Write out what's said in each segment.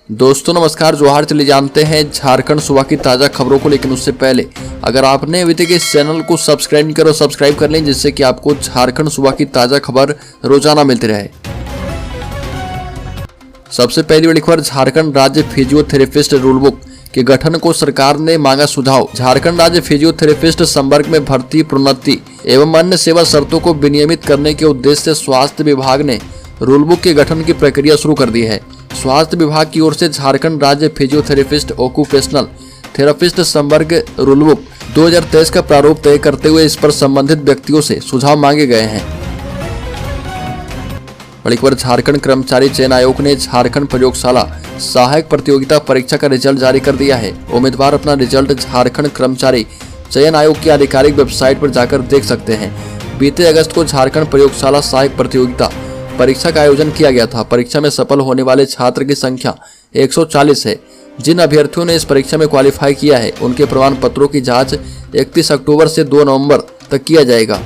दोस्तों नमस्कार, जोहार। चलिए जानते हैं झारखंड सुबह की ताज़ा खबरों को। लेकिन उससे पहले अगर आपने अभी तक इस चैनल को सब्सक्राइब नहीं करो, सब्सक्राइब कर लें, जिससे कि आपको झारखंड सुबह की ताज़ा खबर रोजाना मिलती रहे। सबसे पहली बड़ी खबर, झारखंड राज्य फिजियोथेरेपिस्ट रूल बुक के गठन को सरकार ने मांगा सुझाव। झारखंड राज्य फिजियोथेरेपिस्ट संवर्ग में भर्ती, प्रोन्नति एवं अन्य सेवा शर्तों को विनियमित करने के उद्देश्य से स्वास्थ्य विभाग ने रूल बुक के गठन की प्रक्रिया शुरू कर दी है। स्वास्थ्य विभाग की ओर से झारखंड राज्य फिजियोथेरेपिस्ट ऑक्यूपेशनल थेरेपिस्ट संवर्ग रूल बुक 2023 का प्रारूप तय करते हुए इस पर संबंधित व्यक्तियों से सुझाव मांगे गए हैं। बड़ी खबर, झारखंड कर्मचारी चयन आयोग ने झारखंड प्रयोगशाला सहायक प्रतियोगिता परीक्षा का रिजल्ट जारी कर दिया है। उम्मीदवार अपना रिजल्ट झारखंड कर्मचारी चयन आयोग की आधिकारिक वेबसाइट पर जाकर देख सकते हैं। बीते अगस्त को झारखंड प्रयोगशाला सहायक प्रतियोगिता परीक्षा का आयोजन किया गया था। परीक्षा में सफल होने वाले छात्र की संख्या 140 है। जिन अभ्यर्थियों ने इस परीक्षा में क्वालिफाई किया है, उनके प्रमाण पत्रों की जांच 31 अक्टूबर से 2 नवंबर तक किया जाएगा।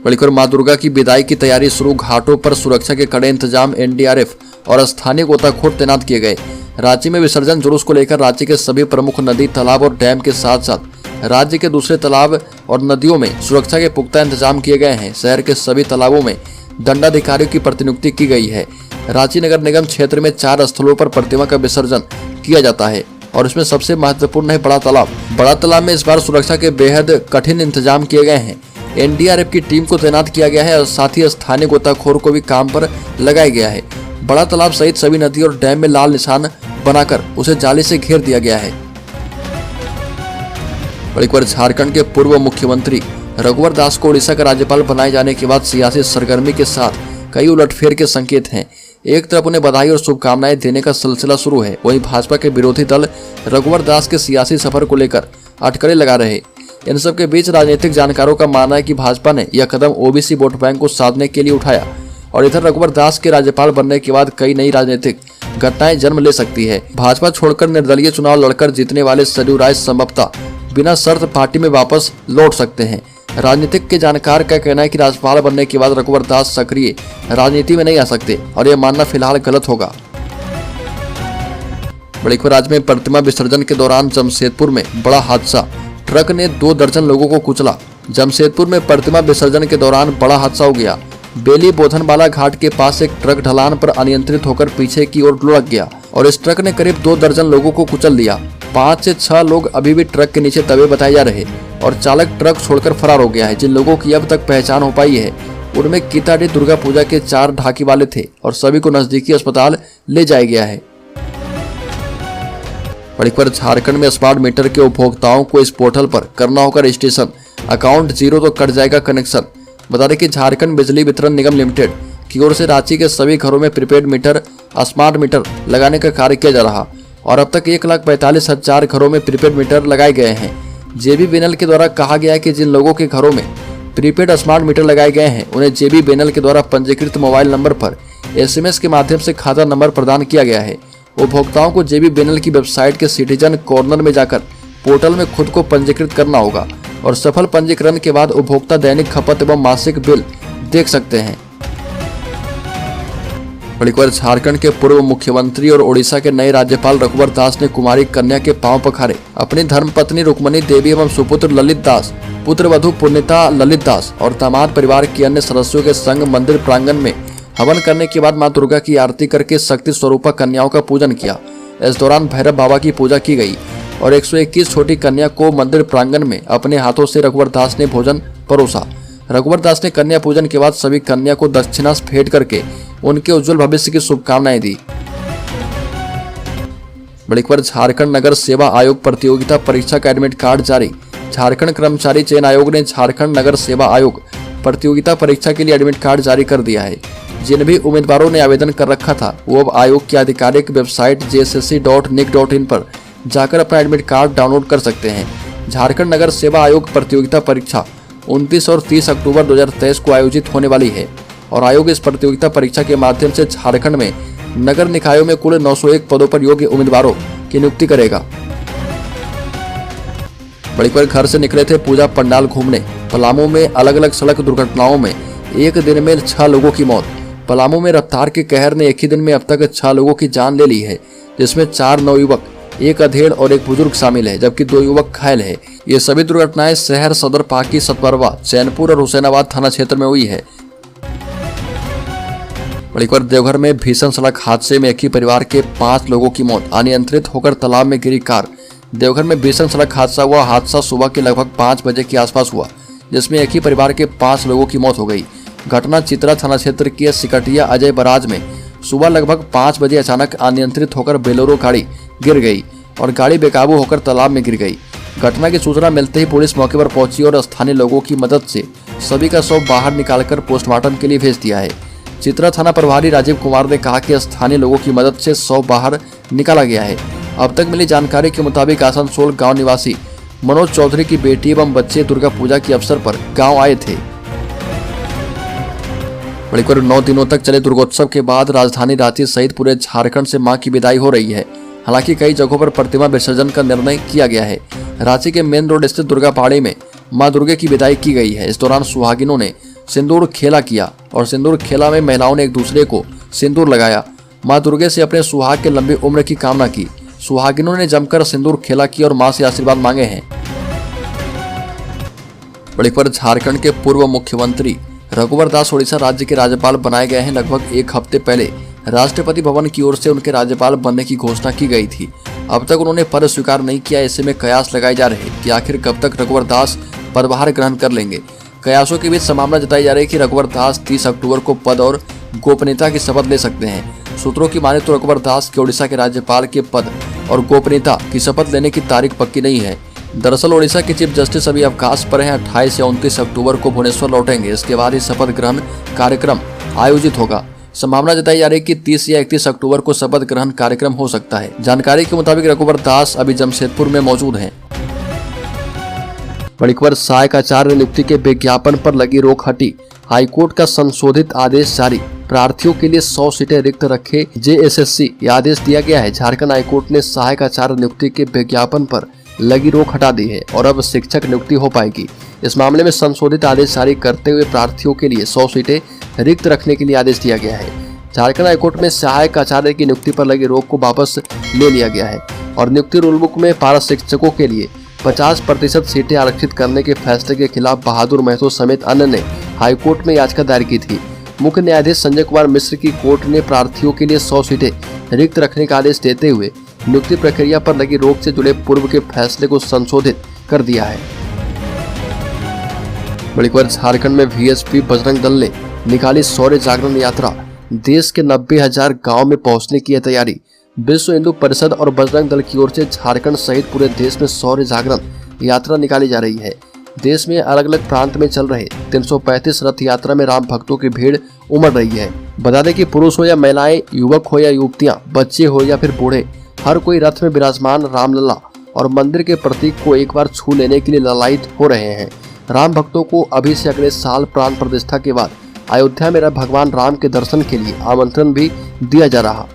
बड़ी खबर, मां दुर्गा की विदाई की तैयारी शुरू। घाटों पर सुरक्षा के कड़े इंतजाम, एनडीआरएफ और स्थानीय गोताखोर तैनात किए गए। रांची में विसर्जन जुलूस को लेकर रांची के सभी प्रमुख नदी, तालाब और डैम के साथ साथ राज्य के दूसरे तालाब और नदियों में सुरक्षा के पुख्ता इंतजाम किए गए हैं। शहर के सभी तालाबों में दंडाधिकारियों की प्रतिनियुक्ति की गई है। रांची नगर निगम क्षेत्र में 4 स्थलों पर प्रतिमा का विसर्जन किया जाता है और इसमें सबसे महत्वपूर्ण है बड़ा तालाब। बड़ा तालाब में इस बार सुरक्षा के बेहद कठिन इंतजाम किए गए हैं। एनडीआरएफ की टीम को तैनात किया गया है और साथ ही स्थानीय गोताखोर को भी काम पर लगाया गया है। बड़ा तालाब सहित सभी नदी और डैम में लाल निशान बनाकर उसे जाली से घेर दिया गया है। बड़ी खबर, झारखंड के पूर्व मुख्यमंत्री रघुवर दास को उड़ीसा का राज्यपाल बनाए जाने के बाद सियासी सरगर्मी के साथ कई उलटफेर के संकेत हैं। एक तरफ उन्हें बधाई और शुभकामनाएं देने का सिलसिला शुरू है, वहीं भाजपा के विरोधी दल रघुवर दास के सियासी सफर को लेकर अटकलें लगा रहे। इन सब के बीच राजनीतिक जानकारों का मानना है कि भाजपा ने यह कदम ओबीसी वोट बैंक को साधने के लिए उठाया और इधर रघुवर दास के राज्यपाल बनने के बाद कई नई राजनीतिक घटनाएं जन्म ले सकती है। भाजपा छोड़कर निर्दलीय चुनाव लड़कर जीतने वाले सरयू राय संभवतः बिना शर्त पार्टी में वापस लौट सकते हैं। राजनीतिक के जानकार का कहना है कि राज्यपाल बनने के बाद रघुवर दास सक्रिय राजनीति में नहीं आ सकते और यह मानना फिलहाल गलत होगा। बड़ी खबर, राज्य में प्रतिमा विसर्जन के दौरान जमशेदपुर में बड़ा हादसा। ट्रक ने 2 दर्जन लोगों को कुचला। जमशेदपुर में प्रतिमा विसर्जन के दौरान बड़ा हादसा हो गया। बेली बोधनवाला घाट के पास एक ट्रक ढलान पर अनियंत्रित होकर पीछे की ओर लुढ़क गया और इस ट्रक ने करीब 2 दर्जन लोगों को कुचल दिया। 5 से 6 लोग अभी भी ट्रक के नीचे दबे बताए जा रहे और चालक ट्रक छोड़कर फरार हो गया है। जिन लोगों की अब तक पहचान हो पाई है, उनमें कीताडी दुर्गा पूजा के 4 ढाकी वाले थे और सभी को नजदीकी अस्पताल ले जाया गया है। बड़ी खबर, झारखंड में स्मार्ट मीटर के उपभोक्ताओं को इस पोर्टल पर करना होगा रजिस्ट्रेशन। अकाउंट जीरो तो कट जाएगा कनेक्शन। बता दें कि झारखंड बिजली वितरण निगम लिमिटेड की ओर से रांची के सभी घरों में प्रीपेड मीटर, स्मार्ट मीटर लगाने का कार्य किया जा रहा और अब तक 1,45,000 घरों में प्रीपेड मीटर लगाए गए हैं। जेबीबीएनएल के द्वारा कहा गया है कि जिन लोगों के घरों में प्रीपेड स्मार्ट मीटर लगाए गए हैं, उन्हें जेबीबीएनएल के द्वारा पंजीकृत मोबाइल नंबर पर SMS के माध्यम से खाता नंबर प्रदान किया गया है। उपभोक्ताओं को जेबीबीएनएल की वेबसाइट के सिटीजन कॉर्नर में जाकर पोर्टल में खुद को पंजीकृत करना होगा और सफल पंजीकरण के बाद उपभोक्ता दैनिक खपत एवं मासिक बिल देख सकते हैं। बड़ी खबर, झारखंड के पूर्व मुख्यमंत्री और ओडिशा के नए राज्यपाल रघुवर दास ने कुमारी कन्या के पांव पखारे। अपनी धर्मपत्नी रुक्मणी देवी एवं सुपुत्र ललित दास, पुत्र वधू पुण्यता ललित दास और दामाद परिवार के अन्य सदस्यों के संग मंदिर प्रांगण में हवन करने के बाद मां दुर्गा की आरती करके शक्ति स्वरूपा कन्याओं का पूजन किया। इस दौरान भैरव बाबा की पूजा की गई और 121 छोटी कन्या को मंदिर प्रांगण में अपने हाथों से रघुवर दास ने भोजन परोसा। रघुवर दास ने कन्या पूजन के बाद सभी कन्या को दक्षिणा भेंट करके उनके उज्जवल भविष्य की शुभकामनाएं दी। बड़ी खबर, झारखंड नगर सेवा आयोग प्रतियोगिता परीक्षा का एडमिट कार्ड जारी। झारखंड कर्मचारी चयन आयोग ने झारखंड नगर सेवा आयोग प्रतियोगिता परीक्षा के लिए एडमिट कार्ड जारी कर दिया है। जिन भी उम्मीदवारों ने आवेदन कर रखा था, वो अब आयोग की आधिकारिक वेबसाइट jssc.nic.in पर जाकर अपना एडमिट कार्ड डाउनलोड कर सकते हैं। झारखंड नगर सेवा आयोग प्रतियोगिता परीक्षा 29 और 30 अक्टूबर 2023 को आयोजित होने वाली है और आयोग इस प्रतियोगिता परीक्षा के माध्यम से झारखंड में नगर निकायों में कुल 901 पदों पर योग्य उम्मीदवारों की नियुक्ति करेगा। बड़ी खबर, घर से निकले थे पूजा पंडाल घूमने। पलामू में अलग अलग सड़क दुर्घटनाओं में एक दिन में 6 लोगों की मौत। पलामू में रफ्तार के कहर ने एक ही दिन में अब तक 6 लोगों की जान ले ली है, जिसमें 4 नवयुवक, 1 अधेड़ और 1 बुजुर्ग शामिल है, जबकि 2 युवक घायल है। ये सभी दुर्घटनाएं शहर सदर, पाकी, सतबरवा, चैनपुर और हुसैनाबाद थाना क्षेत्र में हुई है। बड़ीकर देवघर में भीषण सड़क हादसे में एक ही परिवार के 5 लोगों की मौत, अनियंत्रित होकर तालाब में गिरी कार। देवघर में भीषण सड़क हादसा हुआ। हादसा सुबह के लगभग 5 बजे के आसपास हुआ, जिसमें एक ही परिवार के 5 लोगों की मौत हो गई। घटना चित्रा थाना क्षेत्र के सिकटिया अजय बराज में सुबह लगभग 5 बजे अचानक अनियंत्रित होकर बोलेरो गाड़ी गिर गई और गाड़ी बेकाबू होकर तालाब में गिर गई। घटना की सूचना मिलते ही पुलिस मौके पर पहुंची और स्थानीय लोगों की मदद से सभी का शव बाहर निकालकर पोस्टमार्टम के लिए भेज दिया है। चित्रा थाना प्रभारी राजीव कुमार ने कहा कि स्थानीय लोगों की मदद से शव बाहर निकाला गया है। अब तक मिली जानकारी के मुताबिक आसनसोल गांव निवासी मनोज चौधरी की बेटी एवं बच्चे दुर्गा पूजा के अवसर पर गांव आए थे। बड़ीकर 9 दिनों तक चले दुर्गोत्सव के बाद राजधानी रांची सहित पूरे झारखंड से मां की विदाई हो रही है। हालांकि कई जगहों पर प्रतिमा विसर्जन का निर्णय किया गया है। रांची के मेन रोड स्थित दुर्गा पहाड़ी में मां दुर्गे की विदाई की गई है। इस दौरान सुहागिनों ने सिंदूर खेला किया और सिंदूर खेला में महिलाओं ने एक दूसरे को सिंदूर लगाया। मां दुर्गे से अपने सुहाग के लंबी उम्र की कामना की। सुहागिनों ने जमकर सिंदूर खेला किया और मां से आशीर्वाद मांगे हैं। बड़ीकर झारखंड के पूर्व मुख्यमंत्री रघुवर दास ओडिशा राज्य के राज्यपाल बनाए गए हैं। लगभग 1 हफ्ते पहले राष्ट्रपति भवन की ओर से उनके राज्यपाल बनने की घोषणा की गई थी। अब तक उन्होंने पद स्वीकार नहीं किया। ऐसे में कयास लगाए जा रहे कि आखिर कब तक रघुवर दास पदभार ग्रहण कर लेंगे। कयासों के बीच संभावना जताई जा रही है कि रघुवर दास 30 अक्टूबर को पद और गोपनीयता की शपथ ले सकते हैं। सूत्रों की माने तो रघुवर दास के ओडिशा के राज्यपाल के पद और गोपनीयता की शपथ लेने की तारीख पक्की नहीं है। दरअसल ओडिशा के चीफ जस्टिस अभी अवकाश पर हैं। 28 या 29 अक्टूबर को भुवनेश्वर लौटेंगे। इसके बाद ही शपथ ग्रहण कार्यक्रम आयोजित होगा। संभावना जताई जा रही है कि 30 या 31 अक्टूबर को शपथ ग्रहण कार्यक्रम हो सकता है। जानकारी के मुताबिक रघुवर दास अभी जमशेदपुर में मौजूद हैं। बड़ीकर सहायक आचार्य नियुक्ति के विज्ञापन पर लगी रोक हटी। हाईकोर्ट का संशोधित आदेश जारी। प्रार्थियों के लिए 100 सीटें रिक्त रखे JSSC, यह आदेश दिया गया है। झारखंड हाईकोर्ट ने सहायक आचार्य नियुक्ति के विज्ञापन पर लगी रोक हटा दी है और अब शिक्षक नियुक्ति हो पाएगी। इस मामले में संशोधित आदेश जारी करते हुए प्रार्थियों के लिए 100 सीटें रिक्त रखने के लिए आदेश दिया गया है। झारखंड हाईकोर्ट में सहायक आचार्य की नियुक्ति पर लगी रोक को वापस ले लिया गया है और नियुक्ति रूल बुक में पारा शिक्षकों के लिए 50% सीटें आरक्षित करने के फैसले के खिलाफ बहादुर महतो समेत अन्य ने हाईकोर्ट में याचिका दायर की थी। मुख्य न्यायाधीश संजय कुमार मिश्र की कोर्ट ने प्रार्थियों के लिए 100 सीटें रिक्त रखने का आदेश देते हुए नियुक्ति प्रक्रिया पर लगी रोक से जुड़े पूर्व के फैसले को संशोधित कर दिया है। बड़ीकर झारखंड में VSP बजरंग दल ने निकाली शौर्य जागरण यात्रा। देश के 90,000 गांव में पहुंचने की है तैयारी। विश्व हिंदू परिषद और बजरंग दल की ओर से झारखंड सहित पूरे देश में शौर्य जागरण यात्रा निकाली जा रही है। देश में अलग अलग प्रांत में चल रहे 335 रथ यात्रा में राम भक्तों की भीड़ उमड़ रही है। बता दें कि पुरुष हो या महिलाएं, युवक हो या युवतियां, बच्चे हो या फिर बूढ़े, हर कोई रथ में विराजमान रामलला और मंदिर के प्रतीक को एक बार छू लेने के लिए ललायित हो रहे हैं। राम भक्तों को अभी से अगले साल प्राण प्रतिष्ठा के बाद अयोध्या में भगवान राम के दर्शन के लिए आमंत्रण भी दिया जा रहा।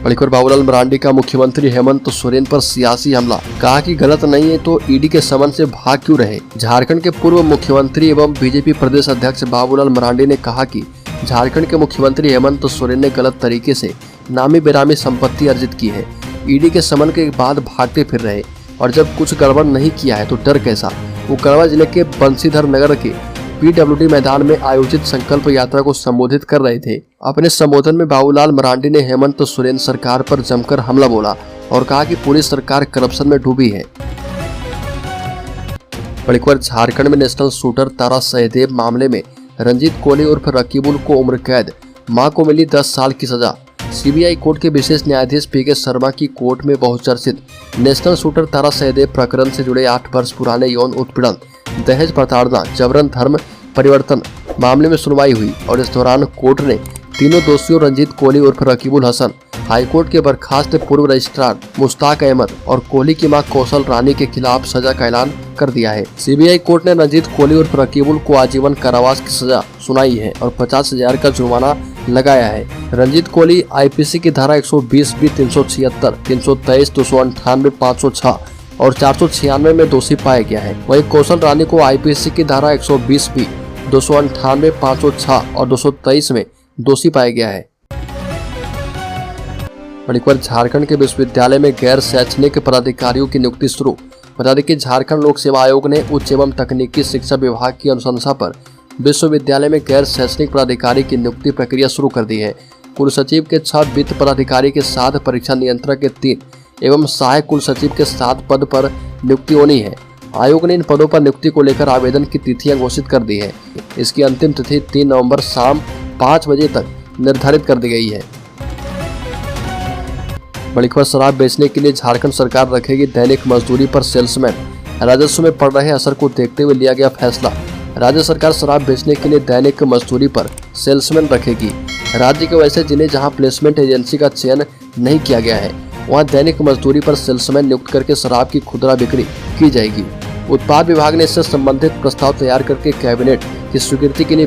बड़ीकर बाबूलाल मरांडी का मुख्यमंत्री हेमंत सोरेन पर सियासी हमला। कहा कि गलत नहीं है तो ईडी के समन से भाग क्यों रहे। झारखंड के पूर्व मुख्यमंत्री एवं बीजेपी प्रदेश अध्यक्ष बाबूलाल मरांडी ने कहा कि झारखंड के मुख्यमंत्री हेमंत सोरेन ने गलत तरीके से नामी बेरामी संपत्ति अर्जित की है। ईडी के समन के बाद भागते फिर रहे और जब कुछ गड़बड़ नहीं किया है तो डर कैसा। वो गढ़वा जिले के बंशीधर नगर के PWD मैदान में आयोजित संकल्प यात्रा को संबोधित कर रहे थे। अपने संबोधन में बाबूलाल मरांडी ने हेमंत सोरेन सरकार पर जमकर हमला बोला और कहा कि पूरी सरकार करप्शन में डूबी है। बड़ीकर झारखंड में नेशनल शूटर तारा सहदेव मामले में रंजीत कोहली उर्फ रकीबुल को उम्र कैद, मां को मिली 10 साल की सजा। CBI कोर्ट के विशेष न्यायाधीश PK शर्मा की कोर्ट में बहुचर्चित नेशनल शूटर तारा सहदेव प्रकरण से जुड़े 8 वर्ष पुराने यौन उत्पीड़न, दहेज प्रताड़ना, जबरन धर्म परिवर्तन मामले में सुनवाई हुई और इस दौरान कोर्ट ने तीनों दोषियों रंजीत कोहली उर्फ रकीबुल हसन, हाईकोर्ट के बर्खास्त पूर्व रजिस्ट्रार मुश्ताक अहमद और कोहली की मां कौशल रानी के खिलाफ सजा का ऐलान कर दिया है। CBI कोर्ट ने रंजीत कोहली उर्फ रकीबुल को आजीवन कारावास की सजा सुनाई है और 50,000 का जुर्माना लगाया है। रंजीत कोहली IPC की धारा 120B, 376, 323, 298, 506 और 496 में दोषी पाया गया है। वहीं कौशल रानी को IPC की धारा 120B, 298, 506 और 223 में दोषी पाया गया है। मणिपुर झारखंड के विश्वविद्यालय में गैर शैक्षणिक पदाधिकारियों की नियुक्ति शुरू। बता दें कि झारखंड लोक सेवा आयोग ने उच्च एवं तकनीकी शिक्षा विभाग की अनुशंसा पर विश्वविद्यालय में गैर शैक्षणिक पदाधिकारी की नियुक्ति प्रक्रिया शुरू कर दी है। कुल सचिव के 6 वित्त पदाधिकारी के 7, परीक्षा नियंत्रक के 3 एवं सहायक कुल सचिव के 7 पद पर नियुक्ति होनी है। आयोग ने इन पदों पर नियुक्ति को लेकर आवेदन की तिथियां घोषित कर दी है। इसकी अंतिम तिथि 3 नवंबर शाम 5 बजे तक निर्धारित कर दी गई है। बड़ी खबर, शराब बेचने के लिए झारखंड सरकार रखेगी दैनिक मजदूरी पर सेल्समैन। राजस्व में पड़ रहे असर को देखते हुए लिया गया फैसला। राज्य सरकार शराब बेचने के लिए दैनिक मजदूरी पर सेल्समैन रखेगी। राज्य के वैसे जिन्हें जहां प्लेसमेंट एजेंसी का चयन नहीं किया गया है, वहां दैनिक मजदूरी पर सेल्समैन नियुक्त करके शराब की खुदरा बिक्री की जाएगी। उत्पाद विभाग ने इससे संबंधित प्रस्ताव तैयार करके कैबिनेट की स्वीकृति के लिए